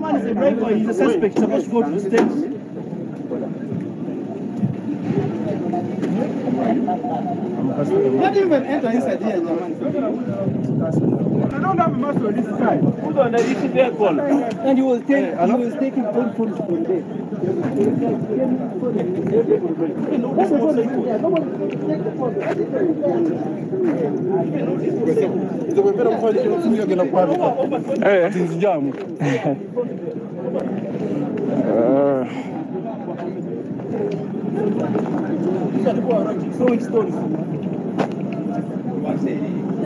man is a driver. He's a suspect. He's supposed to go to the state. Not even enter inside here, German. I don't have a mask on this side. Put on the vehicle. And he was taking phone from there.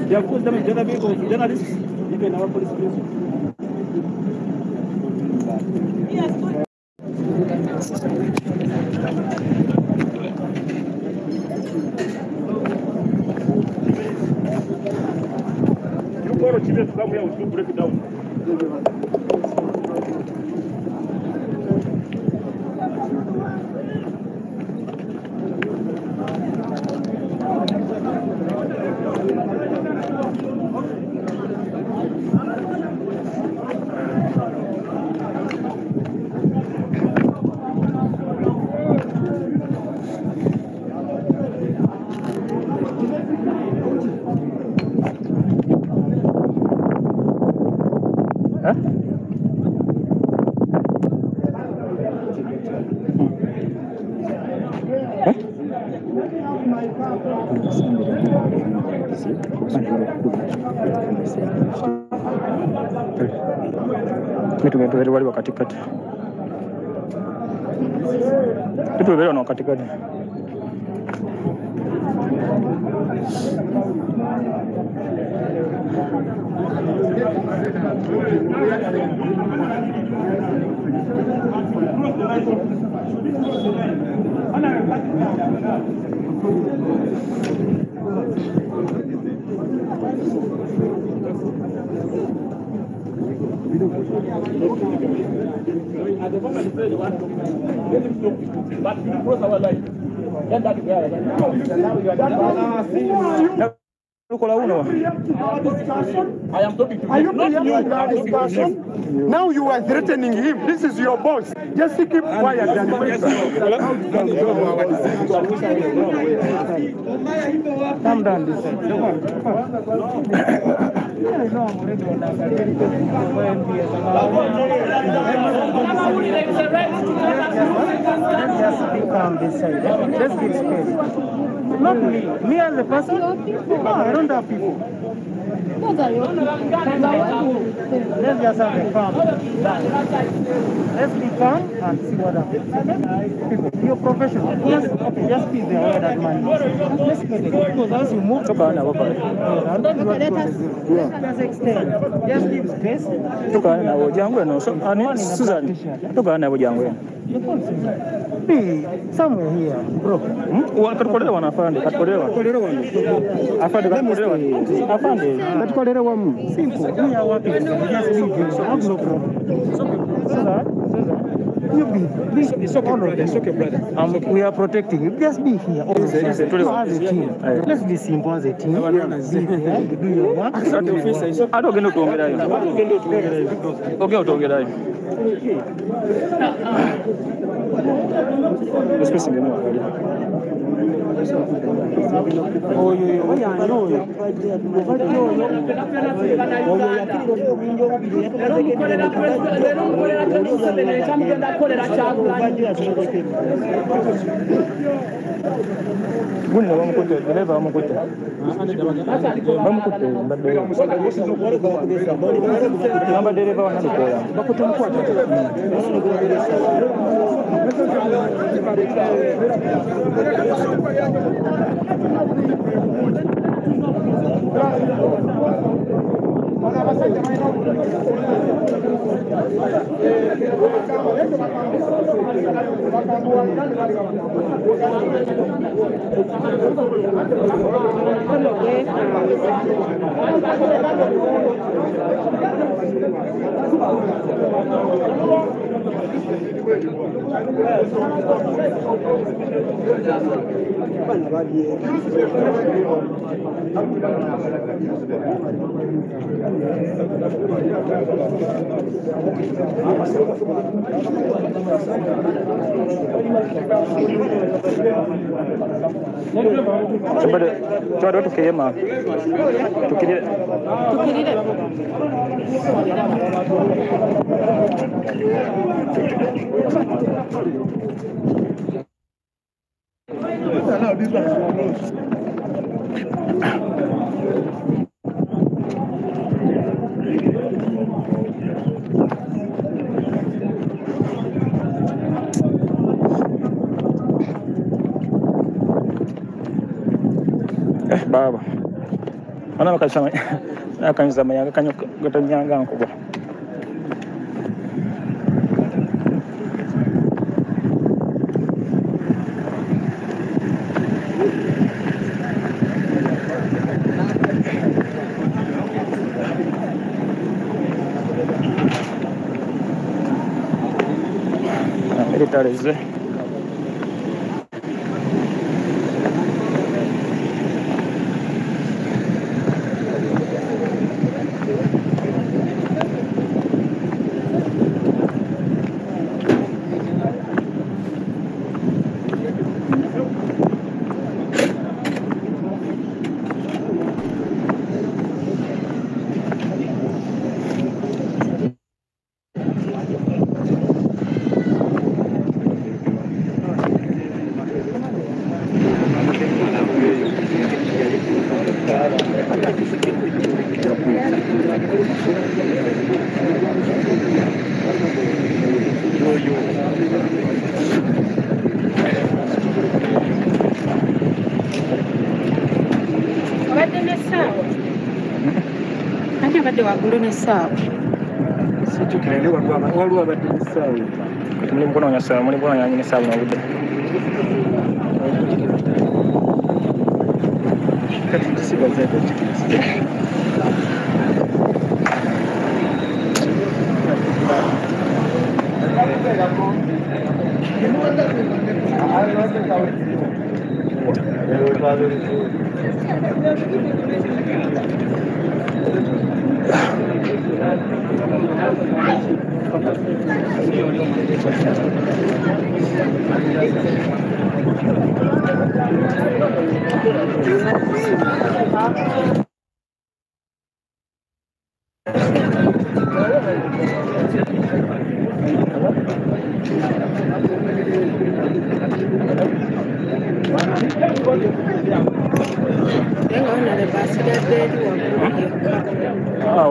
They have put them in journalists, even our police station. You borrow children to come here to break it down. Wale wa katikati. Kitu wale wa katikati. At the moment, it's very one. Let him look, but we cross our line. Then that guy. I am talking to you. Not you. Now you are threatening him. This is your boss. Just keep quiet. Calm down this side. Let's give space. Not me. Me as a person? No, I don't have people. Let's just have a calm. Let's be calm and see what happens. People, you're professional. Just be there where that man is. Let's get it. Because as you move, let's extend. Just give space. Be somewhere here, bro. Katukolera wanafande. Simple. We are working. Just leave you. Have no problem. You be. It's okay. It's okay, brother. We are protecting you. Just be here. As a team. Let's be simple as a team. Do your work. I don't get no to Coba tukire ma. Tukire. Baba. Ana bakasama. Akanza mayanga kanyo gatanyanga nkuba. Militares.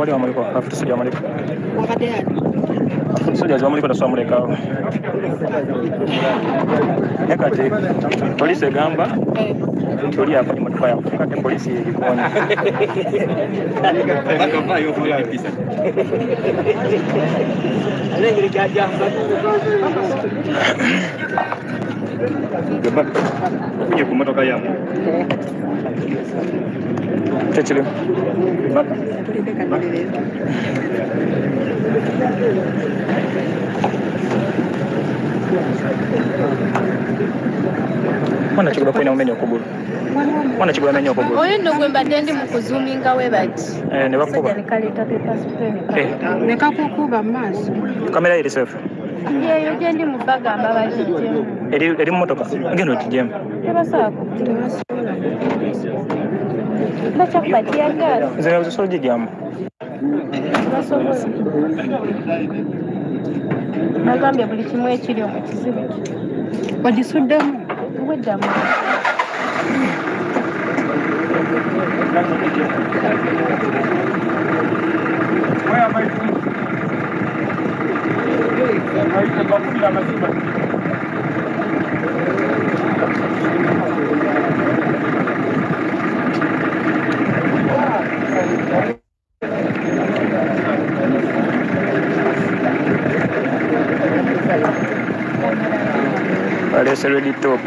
Wali wamuliko after sija wamuliko soja wamuliko na swamuleka yakati polisi egamba tuli hapa ni matuka ya kati polisi ilikuona akava yo fula pisa alengele kajamba gaba kuje kumotoka yangu Cecilio. Mwana chikula kwina umenyo kubulu. Mwana chikula umenyo kubulu. Oyo ndo gwemba dendi mukuzuminga webati. Ne bakuba. Ne kakukuba maso. Kamera iri safe. Yeyo gendi mubagamba bajijemu. Eri motoka. Ngeno tijemu. Tebasako. Bachakupatia gari. Zina zisoje jamu. Nagambye buli kimu ekiri mu kizibu. Wagisuddemu? Weddamu. Parece ready top.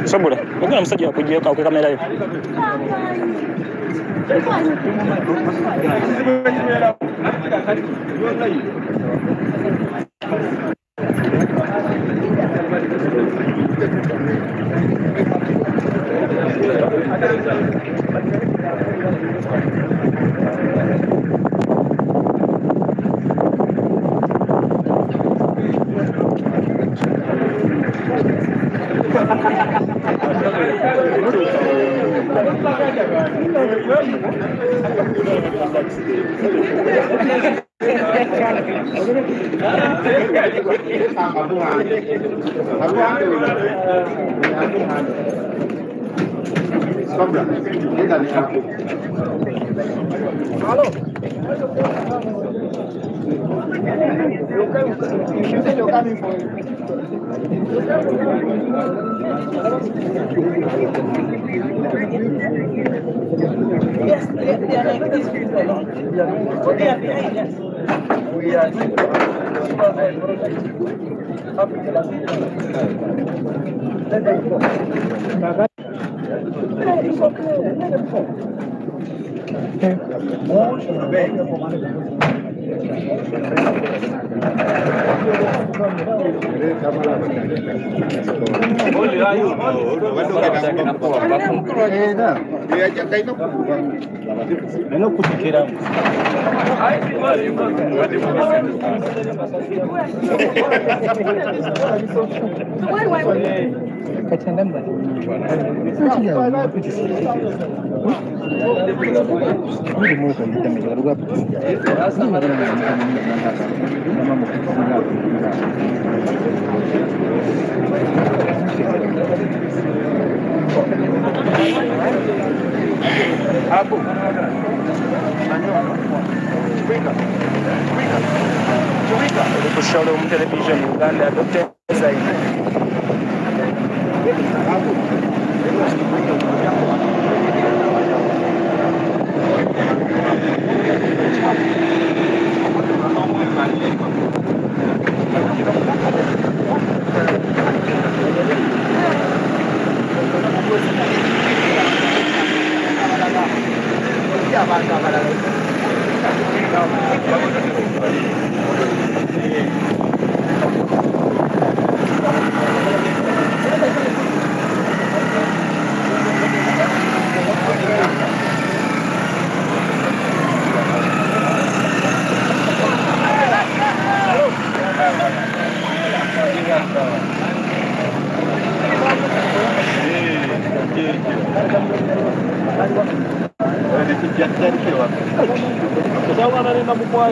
Sobura, ukuna msajja wakujiweka kwa kamera hiyo. Yes, they are like these people. They are behind us. We are Kushauri television Uganda Dr. Zaidi. Kwa sababu anaenda mkwao.